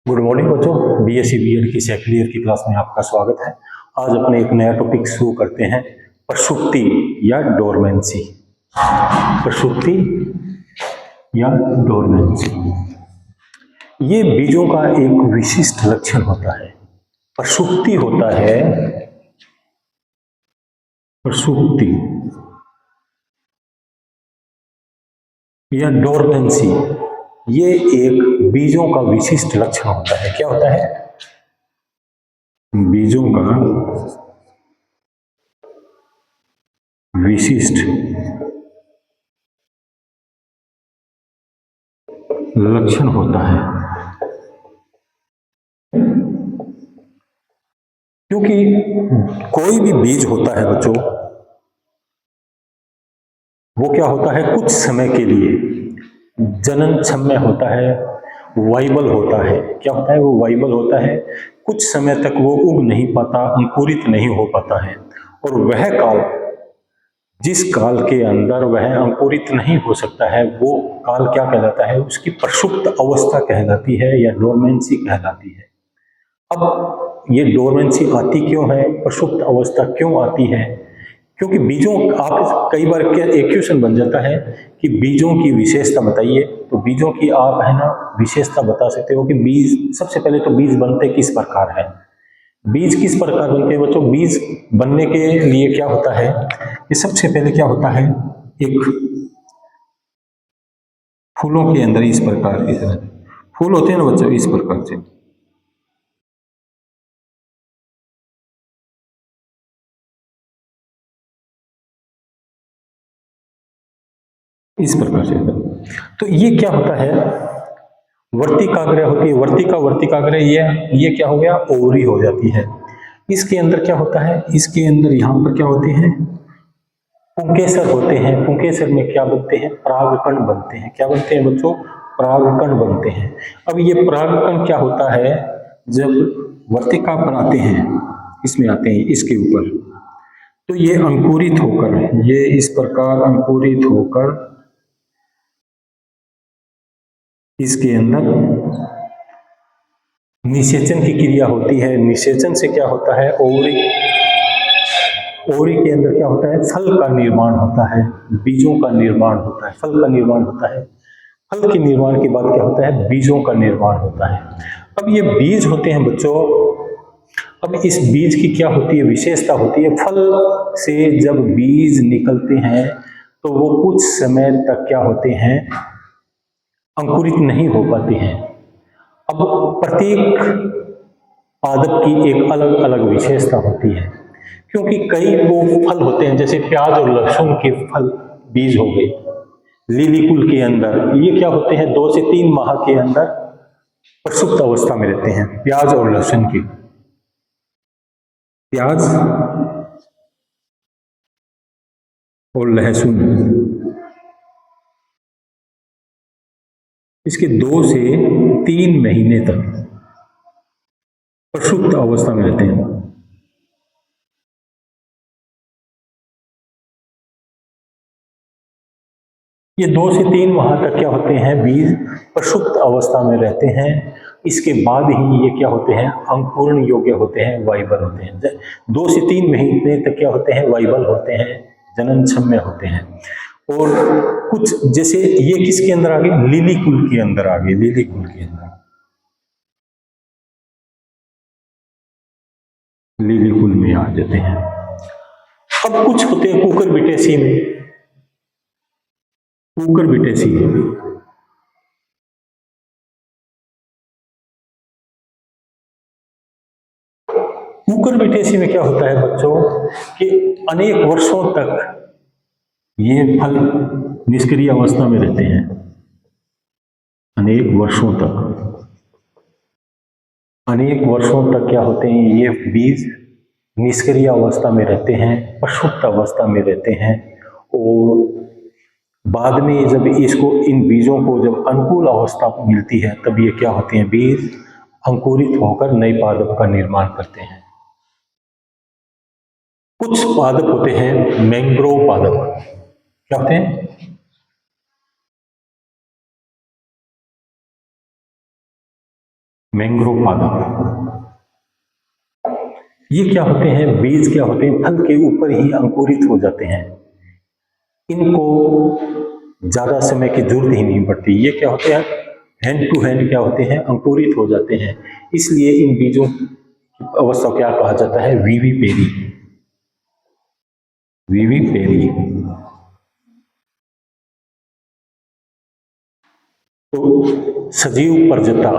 Good morning बच्चों। BSc BEd की second year की क्लास में आपका स्वागत है। आज अपने एक नया टॉपिक शुरू करते हैं, प्रसुप्ति या डोरमेंसी। प्रसुप्ति या डोरमेंसी, ये बीजों का एक विशिष्ट लक्षण होता है। प्रसुप्ति होता है, प्रसुप्ति या डोरमेंसी, ये एक बीजों का विशिष्ट लक्षण होता है। क्या होता है? बीजों का विशिष्ट लक्षण होता है। क्योंकि कोई भी बीज होता है बच्चों, वो क्या होता है, कुछ समय के लिए जनन क्षम्य होता है, वाइबल होता है। क्या होता है? वो वाइबल होता है। कुछ समय तक वो उग नहीं पाता, अंकुरित नहीं हो पाता है। और वह काल, जिस काल के अंदर वह अंकुरित नहीं हो सकता है, वो काल क्या कहलाता है? उसकी प्रसुप्त अवस्था कहलाती है या डोरमेंसी कहलाती है। अब ये डोरमेंसी आती क्यों है, प्रसुप्त अवस्था क्यों आती है? क्योंकि बीजों, आप कई बार क्या एक क्वेश्चन बन जाता है कि बीजों की विशेषता बताइए, तो बीजों की आप है ना विशेषता बता सकते हो कि बीज, सबसे पहले तो बीज बनते किस प्रकार है। बीज किस प्रकार बनते हैं बच्चों? बीज बनने के लिए क्या होता है कि सबसे पहले क्या होता है, एक फूलों के अंदर इस प्रकार के फूल होते हैं ना बच्चों, इस प्रकार से इस प्रकार से। तो ये क्या होता है, वर्तिकाग्र होती है। वर्तिकाग्र, ये क्या हो गया, ओवरी हो जाती है। इसके अंदर क्या होता है, इसके अंदर यहाँ पर क्या होते हैं, पुंकेसर होते हैं। पुंकेसर में क्या बनते हैं, परागकण बनते हैं। क्या बनते हैं बच्चों? परागकण बनते हैं। अब ये परागकण क्या होता है, जब वर्तिका पर आते हैं, इसमें आते हैं, इसके ऊपर, तो ये अंकुरित होकर, ये इस प्रकार अंकुरित होकर इसके अंदर निषेचन की क्रिया होती है। निषेचन से क्या होता है, ओवरी के अंदर क्या होता है, फल का निर्माण होता है, बीजों का निर्माण होता है, फल का निर्माण होता है। फल के निर्माण के बाद क्या होता है, बीजों का निर्माण होता है। अब ये बीज होते हैं बच्चों, अब इस बीज की क्या होती है, विशेषता होती है, फल से जब बीज निकलते हैं तो वो कुछ समय तक क्या होते हैं, अंकुरित नहीं हो पाते हैं। अब प्रत्येक पादप की एक अलग अलग विशेषता होती है, क्योंकि कई वो फल होते हैं, जैसे प्याज और लहसुन के फल बीज हो गए, लिली कुल के अंदर ये क्या होते हैं, 2 से 3 माह के अंदर प्रसुप्त अवस्था में रहते हैं। प्याज और लहसुन की, प्याज और लहसुन, इसके 2 से 3 महीने तक प्रसुप्त अवस्था में रहते हैं। ये 2 से 3 माह तक क्या होते हैं, बीज प्रसुप्त अवस्था में रहते हैं। इसके बाद ही ये क्या होते हैं, अंकुरण योग्य होते हैं, वाइबल होते हैं। 2 से 3 महीने तक क्या होते हैं, वाइबल होते हैं, जनन क्षम्य होते हैं। और कुछ जैसे ये किसके अंदर आ गए, लिली कुल के अंदर आ गए, लिली कुल के अंदर, लिली कुल में आ जाते हैं। अब कुछ होते हैं कुकर बिटेसी में, कुकर बिटेसी कुकर बिटेसी में क्या होता है बच्चों कि अनेक वर्षों तक ये फल निष्क्रिय अवस्था में रहते हैं। अनेक वर्षों तक क्या होते हैं, ये बीज निष्क्रिय अवस्था में रहते हैं, प्रसुप्त अवस्था में रहते हैं। और बाद में जब इसको, इन बीजों को जब अनुकूल अवस्था मिलती है, तब ये क्या होते हैं, बीज अंकुरित होकर नए पादप का निर्माण करते हैं। कुछ पादप होते हैं मैंग्रोव पादप। क्या होते हैं? मैंग्रोव पादप। ये क्या होते हैं? बीज क्या होते हैं? फल के ऊपर ही अंकुरित हो जाते हैं, इनको ज्यादा समय की जरूरत ही नहीं पड़ती। ये क्या होते हैं? हैंड टू हैंड क्या होते हैं? अंकुरित हो जाते हैं। इसलिए इन बीजों की अवस्था क्या कहा जाता है? विविपेरी। विविपेरी। तो सजीव प्रजता,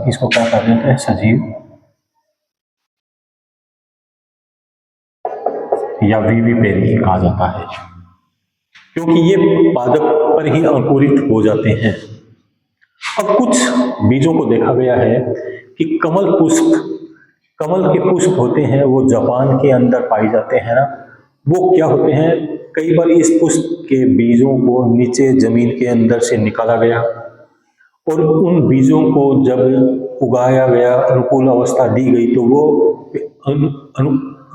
इसको क्या कहा जाता है? सजीव या विविपेरी कहा जाता है, क्योंकि ये पादप पर ही अंकुरित हो जाते हैं। अब कुछ बीजों को देखा गया है कि कमल के पुष्प होते हैं, वो जापान के अंदर पाए जाते हैं ना। वो क्या होते हैं? कई बार इस पुष्प के बीजों को नीचे जमीन के अंदर से निकाला गया और उन बीजों को जब उगाया गया, अनुकूल अवस्था दी गई, तो वो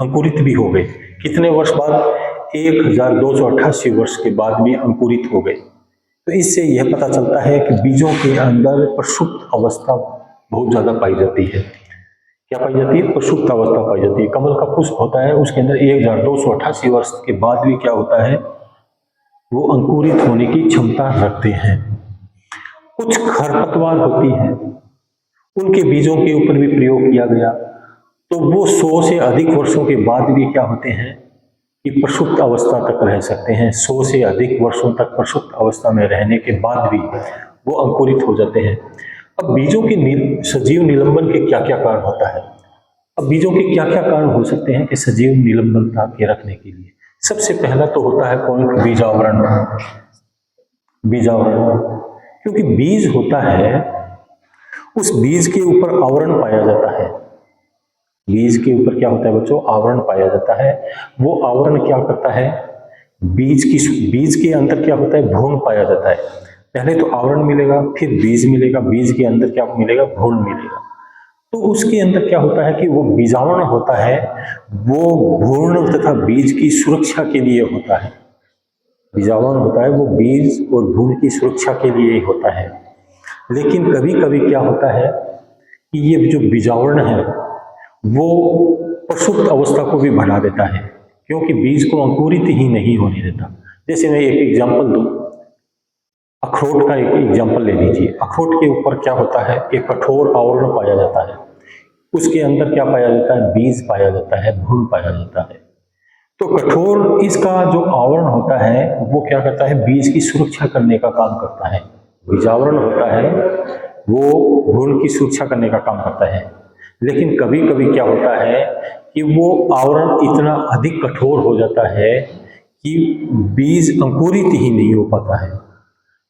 अंकुरित भी हो गए। कितने वर्ष बाद? 1288 वर्ष के बाद भी अंकुरित हो गए। तो इससे यह पता चलता है कि बीजों के अंदर प्रसुप्त अवस्था बहुत ज्यादा पाई जाती है। क्या पाई जाती है? प्रसुप्त अवस्था पाई जाती है। कमल का पुष्प होता है, उसके अंदर 1288 वर्ष के बाद भी क्या होता है? वो अंकुरित होने की क्षमता रखते हैं। कुछ खरपतवार होती है, उनके बीजों के ऊपर भी प्रयोग किया गया, तो वो 100 से अधिक वर्षों के बाद भी क्या होते हैं कि प्रसुप्त अवस्था तक रह सकते हैं। 100 से अधिक वर्षों तक प्रसुप्त अवस्था में रहने के बाद भी वो अंकुरित हो जाते हैं। अब बीजों के सजीव निलंबन के क्या क्या कारण होता है? अब बीजों के क्या क्या कारण हो सकते हैं कि सजीव निलंबनता के रखने के लिए? सबसे पहला तो होता है पॉइंट बीजावरण। बीजावरण, क्योंकि बीज होता है, उस बीज के ऊपर आवरण पाया जाता है। बीज के ऊपर क्या होता है बच्चों? आवरण पाया जाता है। वो आवरण क्या करता है? बीज के अंदर क्या होता है? भ्रूण पाया जाता है। पहले तो आवरण मिलेगा, फिर बीज मिलेगा, बीज के अंदर क्या मिलेगा? भ्रूण मिलेगा। तो उसके अंदर क्या होता है कि वो बीजावरण होता है, वो भ्रूण तथा बीज की सुरक्षा के लिए होता है। बीजावरण होता है वो बीज और भ्रूण की सुरक्षा के लिए ही होता है। लेकिन कभी कभी क्या होता है कि ये जो बीजावरण है वो प्रसुप्त अवस्था को भी बढ़ा देता है, क्योंकि बीज को अंकुरित ही नहीं होने देता। जैसे मैं एक एग्जांपल दूं, अखरोट का एक एग्जांपल ले लीजिए। अखरोट के ऊपर क्या होता है? एक कठोर आवरण पाया जाता है, उसके अंदर क्या पाया जाता है? बीज पाया जाता है, भ्रूण पाया जाता है। तो कठोर इसका जो आवरण होता है वो क्या करता है? बीज की सुरक्षा करने का काम करता है। बीजावरण होता है वो भ्रूण की सुरक्षा करने का काम करता है। लेकिन कभी कभी क्या होता है कि वो आवरण इतना अधिक कठोर हो जाता है कि बीज अंकुरित ही नहीं हो पाता है।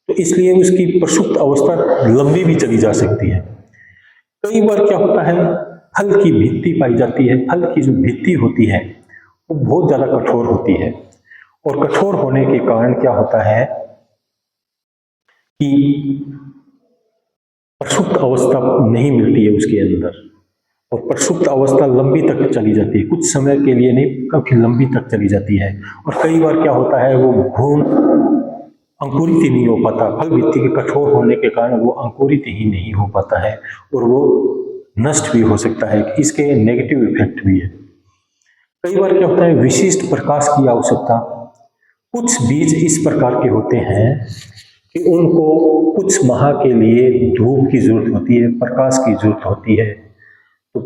तो इसलिए उसकी प्रसुप्त अवस्था लंबी भी चली जा सकती है। कई बार क्या होता है? फल की भित्ति पाई जाती है। फल की जो भित्ति होती है वो बहुत ज्यादा कठोर होती है, और कठोर होने के कारण क्या होता है कि प्रसुप्त अवस्था नहीं मिलती है उसके अंदर, और प्रसुप्त अवस्था लंबी तक चली जाती है, कुछ समय के लिए नहीं, काफी लंबी तक चली जाती है। और कई बार क्या होता है? वो भ्रूण अंकुरित ही नहीं हो पाता। फल भित्ति के कठोर होने के कारण वो अंकुरित ही नहीं हो पाता है, और वो नष्ट भी हो सकता है। इसके नेगेटिव इफेक्ट भी है। कई बार क्या होता है? विशिष्ट प्रकाश की आवश्यकता। कुछ बीज इस प्रकार के होते हैं कि उनको कुछ माह के लिए धूप की जरूरत होती है, प्रकाश की जरूरत होती है। तो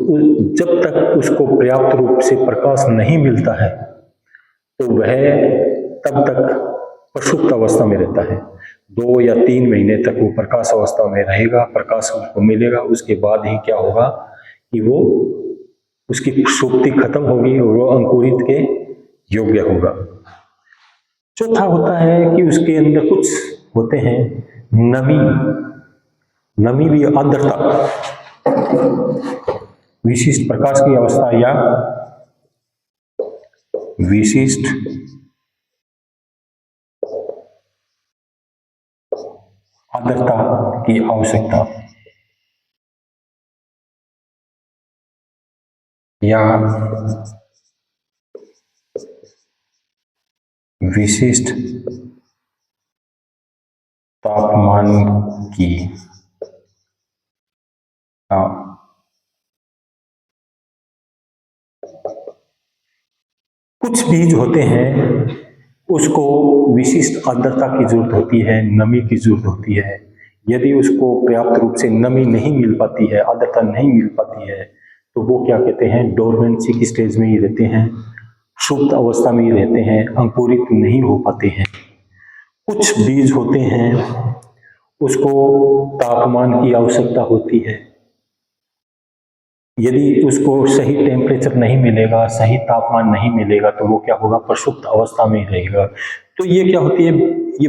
जब तक उसको पर्याप्त रूप से प्रकाश नहीं मिलता है तो वह तब तक प्रसुप्त अवस्था में रहता है। 2 या 3 महीने तक वो प्रकाश अवस्था में रहेगा, प्रकाश उसको मिलेगा। उसके बाद ही क्या होगा कि वो उसकी सुप्ति खत्म होगी और वो अंकुरित के योग्य होगा। चौथा होता है कि उसके अंदर कुछ होते हैं नमी। नमी भी आर्द्रता, विशिष्ट प्रकाश की अवस्था या विशिष्ट आर्द्रता की आवश्यकता या विशिष्ट तापमान की कुछ बीज होते हैं उसको विशिष्ट आर्द्रता की जरूरत होती है, नमी की जरूरत होती है। यदि उसको पर्याप्त रूप से नमी नहीं मिल पाती है, आर्द्रता नहीं मिल पाती है, तो वो क्या कहते हैं, डोरमेंसी की स्टेज में ही रहते हैं, सुप्त अवस्था में ही रहते हैं, अंकुरित नहीं हो पाते हैं। कुछ बीज होते हैं उसको तापमान की आवश्यकता होती है। यदि उसको सही टेम्परेचर नहीं मिलेगा, सही तापमान नहीं मिलेगा, तो वो क्या होगा, प्रसुप्त अवस्था में ही रहेगा। तो ये क्या होती है, ये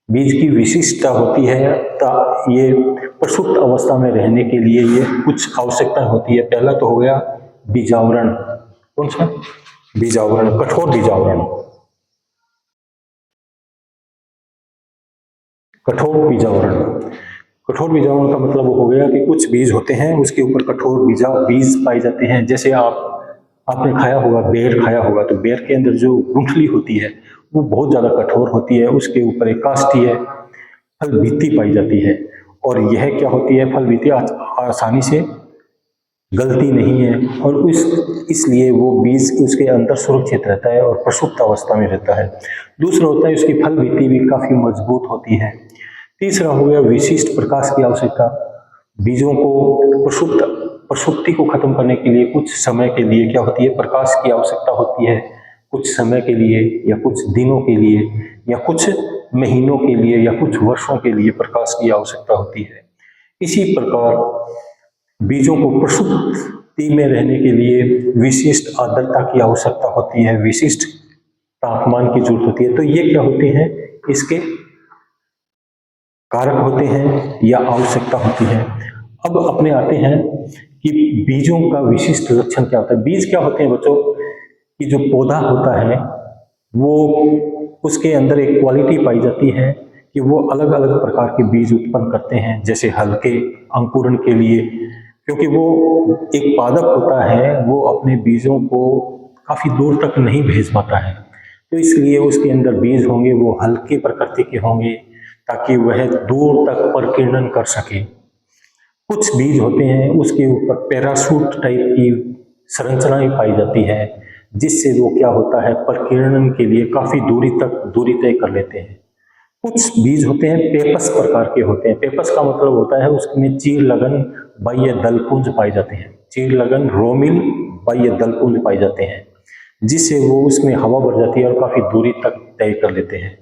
बीज की विशिष्टता होती है। ये प्रसुप्त अवस्था में रहने के लिए ये कुछ आवश्यकता होती है। पहला तो हो गया बीजावरण। कौन सा? बीजावरण, कठोर बीजावरण। कठोर बीजावरण, कठोर बीजावरण का मतलब वो हो गया कि कुछ बीज होते हैं उसके ऊपर कठोर बीज पाए जाते हैं। जैसे आपने खाया होगा, बेर खाया होगा, तो बेर के अंदर जो गुठली होती है वो बहुत ज्यादा कठोर होती है, उसके ऊपर एक काष्ठीय फल भित्ति पाई जाती है। और यह क्या होती है, फल भित्ति आसानी से गलती नहीं है, और इसलिए वो बीज उसके अंदर सुरक्षित रहता है और प्रसुप्त अवस्था में रहता है। दूसरा होता है उसकी फल भित्ति भी काफी मजबूत होती है। तीसरा हो गया विशिष्ट प्रकाश की आवश्यकता। बीजों को प्रसुप्ति को खत्म करने के लिए कुछ समय के लिए क्या होती है, प्रकाश की आवश्यकता होती है। कुछ समय के लिए या कुछ दिनों के लिए या कुछ महीनों के लिए या कुछ वर्षों के लिए प्रकाश की आवश्यकता होती है। इसी प्रकार बीजों को प्रसुप्ति में रहने के लिए विशिष्ट आर्द्रता की आवश्यकता होती है, विशिष्ट तापमान की जरूरत होती है। तो ये क्या होते हैं, इसके कारक होते हैं या आवश्यकता होती है। अब अपने आते हैं कि बीजों का विशिष्ट लक्षण क्या होता है। बीज क्या होते हैं बच्चों, कि जो पौधा होता है वो उसके अंदर एक क्वालिटी पाई जाती है कि वो अलग अलग प्रकार के बीज उत्पन्न करते हैं। जैसे हल्के अंकुरण के लिए, क्योंकि वो एक पादप होता है, वो अपने बीजों को काफी दूर तक नहीं भेज पाता है, तो इसलिए उसके अंदर बीज होंगे वो हल्के प्रकृति के होंगे ताकि वह दूर तक प्रकीर्णन कर सके। कुछ बीज होते हैं उसके ऊपर पैराशूट टाइप की संरचनाएं पाई जाती है, जिससे वो क्या होता है, प्रकीर्णन के लिए काफी दूरी तय कर लेते हैं। कुछ बीज होते हैं पेपस प्रकार के होते हैं। पेपस का मतलब होता है उसमें चीर लगन बाह्य दलपुंज पाए जाते हैं। चीर लगन रोमिल बाह्य दलपुंज पाए जाते हैं, जिससे वो उसमें हवा भर जाती है और काफी दूरी तक तय कर लेते हैं।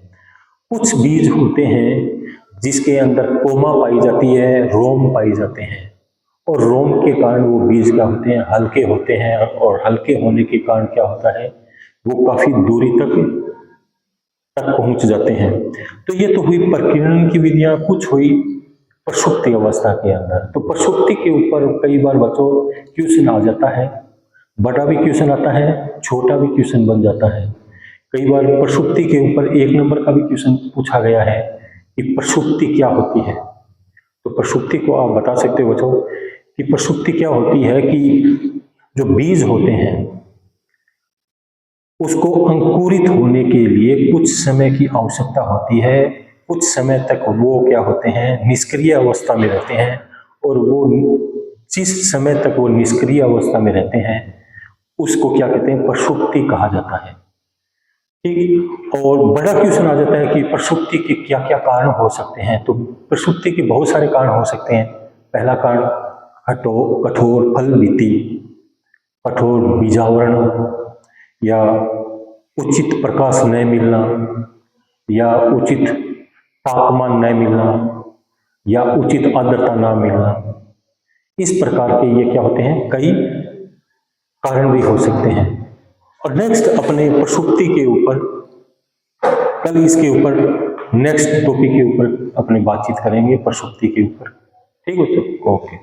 कुछ बीज होते हैं जिसके अंदर कोमा पाई जाती है, रोम पाई जाते हैं, और रोम के कारण वो बीज क्या होते हैं, हल्के होते हैं, और हल्के होने के कारण क्या होता है, वो काफी दूरी तक पहुंच जाते हैं। तो ये तो हुई प्रकीर्णन की विधियां, कुछ हुई प्रसुप्ति अवस्था के अंदर। तो प्रसुप्ति के ऊपर कई बार बच्चों क्वेश्चन आ जाता है, बड़ा भी क्वेश्चन आता है, छोटा भी क्वेश्चन बन जाता है। कई बार प्रसुप्ति के ऊपर 1 नंबर का भी क्वेश्चन पूछा गया है कि प्रसुप्ति क्या होती है। तो प्रसुप्ति को आप बता सकते हो बच्चों कि प्रसुप्ति क्या होती है, कि जो बीज होते हैं उसको अंकुरित होने के लिए कुछ समय की आवश्यकता होती है। कुछ समय तक वो क्या होते हैं, निष्क्रिय अवस्था में रहते हैं, और वो जिस समय तक वो निष्क्रिय अवस्था में रहते हैं उसको क्या कहते हैं, प्रसुप्ति कहा जाता है। ठीक। और बड़ा क्वेश्चन आ जाता है कि प्रसुप्ति के क्या क्या कारण हो सकते हैं। तो प्रसुप्ति के बहुत सारे कारण हो सकते हैं। पहला कारण कठोर फल भित्ति, कठोर बीजावरण, या उचित प्रकाश न मिलना, या उचित तापमान न मिलना, या उचित आर्द्रता न मिलना। इस प्रकार के ये क्या होते हैं, कई कारण भी हो सकते हैं। और नेक्स्ट अपने प्रसुप्ति के ऊपर, कल इसके ऊपर नेक्स्ट टॉपिक के ऊपर अपने बातचीत करेंगे प्रसुप्ति के ऊपर। ठीक है, ओके।